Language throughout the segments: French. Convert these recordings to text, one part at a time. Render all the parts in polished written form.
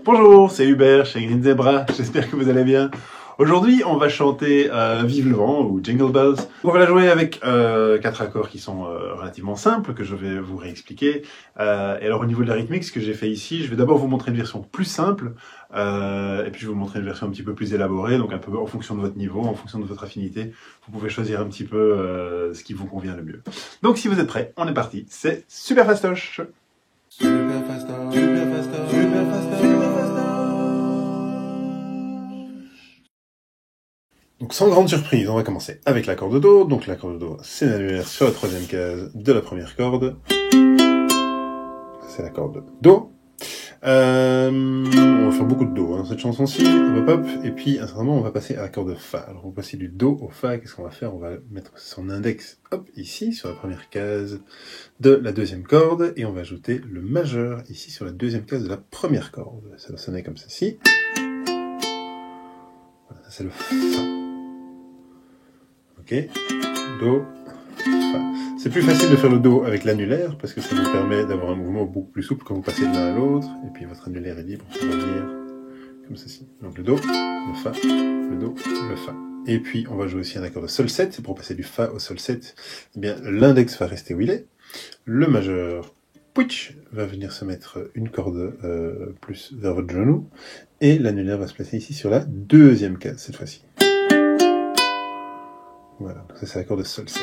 Bonjour, c'est Hubert chez Green Zebra, j'espère que vous allez bien. Aujourd'hui, on va chanter Vive le vent ou Jingle Bells. On va la jouer avec 4 accords qui sont relativement simples, que je vais vous réexpliquer. Et alors au niveau de la rythmique, ce que j'ai fait ici, je vais d'abord vous montrer une version plus simple, et puis je vais vous montrer une version un petit peu plus élaborée, donc un peu en fonction de votre niveau, en fonction de votre affinité. Vous pouvez choisir un petit peu ce qui vous convient le mieux. Donc si vous êtes prêts, on est parti, c'est super fastoche. Super fastoche, super fastoche, super fastoche, super fastoche. Donc sans grande surprise, on va commencer avec l'accord de Do. Donc l'accord de Do, c'est l'annulaire sur la troisième case de la première corde. C'est l'accord de Do. On va faire beaucoup de Do, hein, cette chanson-ci. Hop, hop. Et puis, à un certain moment, on va passer à l'accord de Fa. Alors, on va passer du Do au Fa. Qu'est-ce qu'on va faire? On va mettre son index, hop, ici, sur la première case de la deuxième corde. Et on va ajouter le majeur, ici, sur la deuxième case de la première corde. Ça va sonner comme ceci. Voilà, ça c'est le Fa. Ok, Do, Fa. C'est plus facile de faire le Do avec l'annulaire parce que ça vous permet d'avoir un mouvement beaucoup plus souple quand vous passez de l'un à l'autre. Et puis votre annulaire est libre pour revenir comme ceci. Donc le Do, le Fa, le Do, le Fa. Et puis on va jouer aussi un accord de Sol 7. Pour passer du Fa au Sol 7, eh bien l'index va rester où il est. Le majeur, pouitch, va venir se mettre une corde plus vers votre genou. Et l'annulaire va se placer ici sur la deuxième case cette fois-ci. Voilà, donc ça c'est l'accord de Sol 7.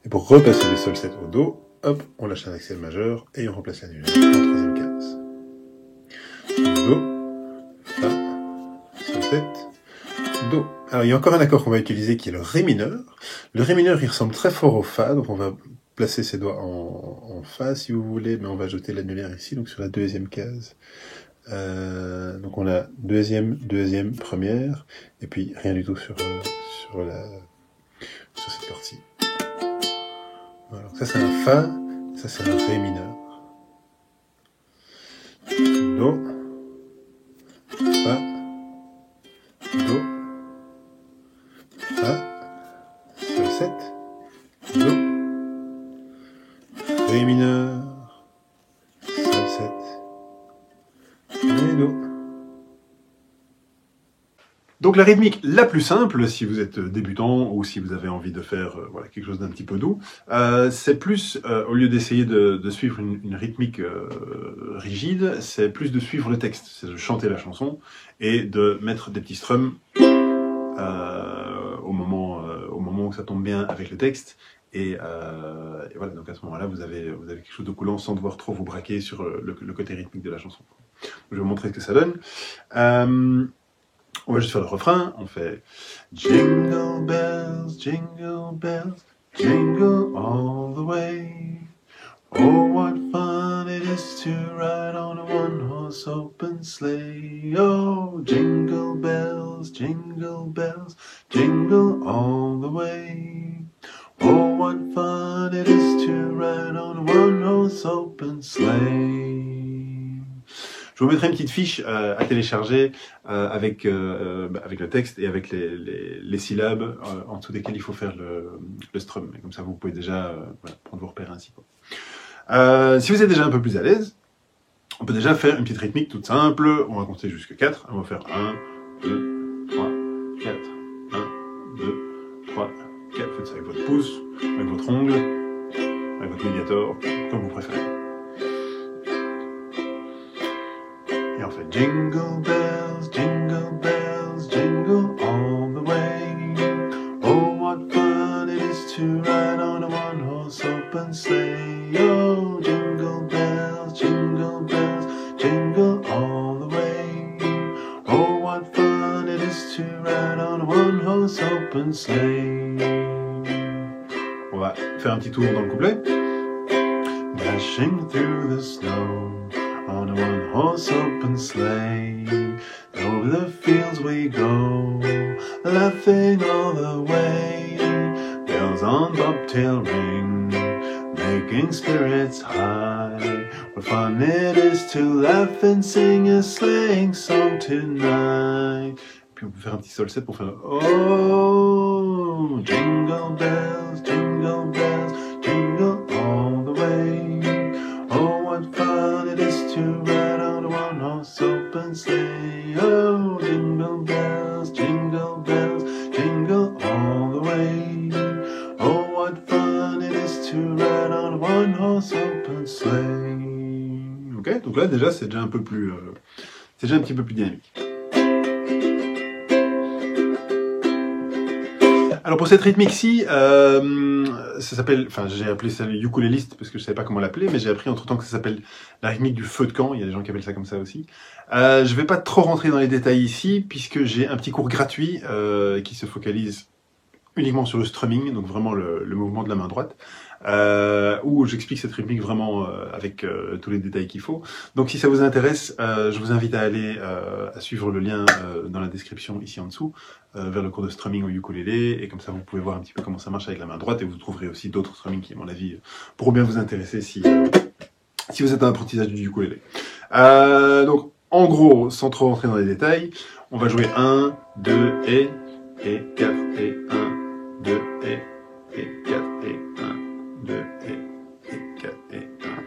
Et pour repasser du Sol 7 au Do, hop, on lâche un axial majeur et on remplace l'annulaire en troisième case. Do, Fa, Sol 7, Do. Alors il y a encore un accord qu'on va utiliser qui est le Ré mineur. Le Ré mineur il ressemble très fort au Fa, donc on va placer ses doigts en Fa si vous voulez, mais on va ajouter l'annulaire ici, donc sur la deuxième case. Donc on a deuxième, première, et puis rien du tout sur cette partie. Voilà, ça c'est un Fa, ça c'est un Ré mineur. Do, Fa, Do, Fa, Sol 7, Do, Ré mineur, Sol 7, et Do. Donc la rythmique la plus simple, si vous êtes débutant ou si vous avez envie de faire voilà, quelque chose d'un petit peu doux, c'est plus, au lieu d'essayer de suivre une rythmique rigide, c'est plus de suivre le texte, c'est de chanter la chanson et de mettre des petits strums au moment où ça tombe bien avec le texte. Et voilà, donc à ce moment-là, vous avez quelque chose de coulant sans devoir trop vous braquer sur le côté rythmique de la chanson. Je vais vous montrer ce que ça donne. On va juste faire le refrain, on fait Jingle bells, jingle jingle all the way. Oh, what fun it is to ride on a one-horse open sleigh. Oh, jingle bells, jingle all the way. Oh, what fun it is to ride on a one-horse open sleigh. Je vous mettrai une petite fiche à télécharger avec le texte et avec les syllabes en dessous desquelles il faut faire le strum. Et comme ça, vous pouvez déjà voilà, prendre vos repères ainsi. Si vous êtes déjà un peu plus à l'aise, on peut déjà faire une petite rythmique toute simple. On va compter jusqu'à 4. On va faire 1, 2, 3, 4. 1, 2, 3, 4. Faites ça avec votre pouce, avec votre ongle, avec votre médiator, comme vous préférez. Et on fait Jingle bells, jingle all the way. Oh, what fun it is to ride on a one-horse open sleigh. Oh, jingle bells, jingle all the way. Oh, what fun it is to ride on a one-horse open sleigh. On va faire un petit tour dans le couplet. Dashing through the snow on a one-horse open sleigh. Over the fields we go, laughing all the way. Bells on bobtail ring, making spirits high. What fun it is to laugh and sing a sleighing song tonight. Puis on peut faire un petit sol 7 pour faire Oh, jingle bells, jingle all the way. Oh, what fun it is to ride on a Donc là, déjà, c'est déjà un peu plus, c'est déjà un petit peu plus dynamique. Alors pour cette rythmique-ci, ça s'appelle, enfin j'ai appelé ça le ukuléliste parce que je savais pas comment l'appeler, mais j'ai appris entre temps que ça s'appelle la rythmique du feu de camp. Il y a des gens qui appellent ça comme ça aussi. Je vais pas trop rentrer dans les détails ici puisque j'ai un petit cours gratuit qui se focalise uniquement sur le strumming, donc vraiment le mouvement de la main droite, où j'explique cette rythmique vraiment avec tous les détails qu'il faut. Donc si ça vous intéresse, je vous invite à aller à suivre le lien dans la description ici en dessous, vers le cours de strumming au ukulélé, et comme ça vous pouvez voir un petit peu comment ça marche avec la main droite, et vous trouverez aussi d'autres strumming qui, à mon avis, pourront bien vous intéresser si vous êtes un apprentissage du ukulélé. Donc en gros, sans trop rentrer dans les détails, on va jouer 1, 2 et 4 et 1. 2 et 4 et 1, 2 et 4 et 1.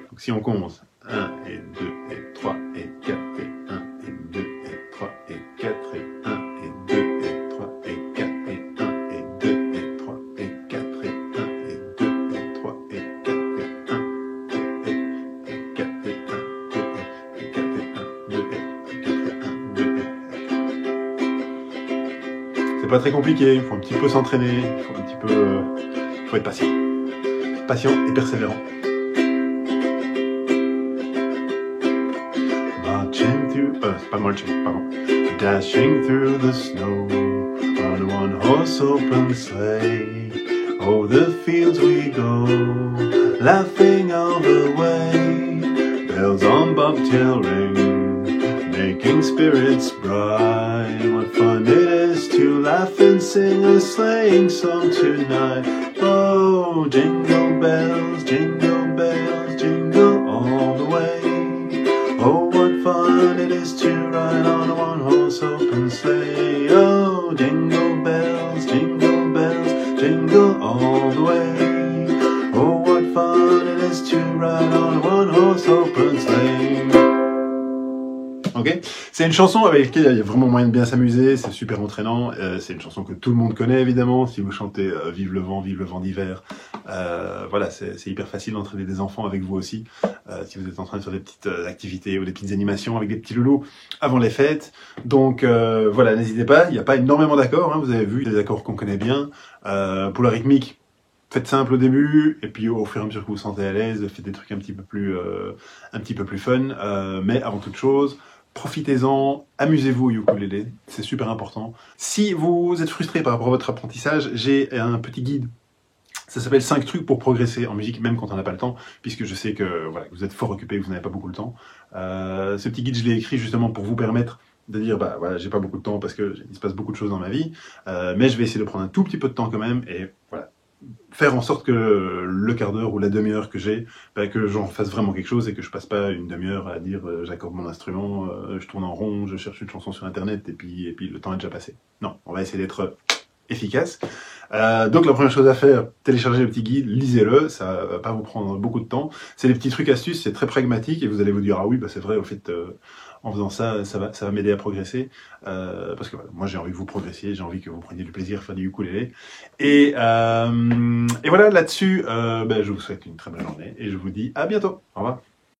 Donc si on commence 1 et 2 et 3 et 4 et 1 et 2 et 3 et 4 et 1 et 2 et 3 et 4 et 1 et 2 et 3 et 4 et 1 et 2 et 3 et 4 et 1 et 4 et 1 et 4 et 1 2 et 4 et 1 2 et 4. C'est pas très compliqué, il faut un petit peu s'entraîner, il faut un petit peu, faut être patient. Patient et persévérant. Marching through, c'est pas marching, pardon. Dashing through the snow on a one-horse open sleigh. Oh, the fields we go, laughing all the way. Bells on bobtail ring, making spirits bright. What fun it is to laugh and sing a sleighing song tonight. Oh, jingle bells, jingle all the way. Oh, what fun it is to ride on a one-horse open sleigh. Oh, jingle bells, jingle all the way. Oh, what fun it is to ride on a one-horse open sleigh. Ok, c'est une chanson avec laquelle il y a vraiment moyen de bien s'amuser, c'est super entraînant, c'est une chanson que tout le monde connaît évidemment, si vous chantez Vive le vent d'hiver, voilà, c'est hyper facile d'entraîner des enfants avec vous aussi, si vous êtes en train de faire des petites activités ou des petites animations avec des petits loulous avant les fêtes, donc voilà, n'hésitez pas, il n'y a pas énormément d'accords, hein, vous avez vu, les accords qu'on connaît bien, pour la rythmique, faites simple au début, et puis au fur et à mesure que vous vous sentez à l'aise, faites des trucs un petit peu plus fun, mais avant toute chose, profitez-en, amusez-vous au ukulélé, c'est super important. Si vous êtes frustré par rapport à votre apprentissage, j'ai un petit guide. Ça s'appelle 5 trucs pour progresser en musique, même quand on n'a pas le temps, puisque je sais que voilà, vous êtes fort occupé, que vous n'avez pas beaucoup de temps. Ce petit guide, je l'ai écrit justement pour vous permettre de dire, bah voilà, j'ai pas beaucoup de temps parce que il se passe beaucoup de choses dans ma vie, mais je vais essayer de prendre un tout petit peu de temps quand même, et voilà. Faire en sorte que le quart d'heure ou la demi-heure que j'ai, bah, que j'en fasse vraiment quelque chose et que je passe pas une demi-heure à dire j'accorde mon instrument, je tourne en rond, je cherche une chanson sur internet et puis le temps est déjà passé. Non, on va essayer d'être efficace. Donc la première chose à faire, téléchargez le petit guide, lisez-le, ça va pas vous prendre beaucoup de temps. C'est des petits trucs astuces, c'est très pragmatique et vous allez vous dire ah oui, bah c'est vrai, au fait, en faisant ça, ça va m'aider à progresser. Parce que voilà, moi j'ai envie que vous progressiez, j'ai envie que vous preniez du plaisir à faire du ukulélé. Et voilà, là-dessus, je vous souhaite une très bonne journée et je vous dis à bientôt. Au revoir.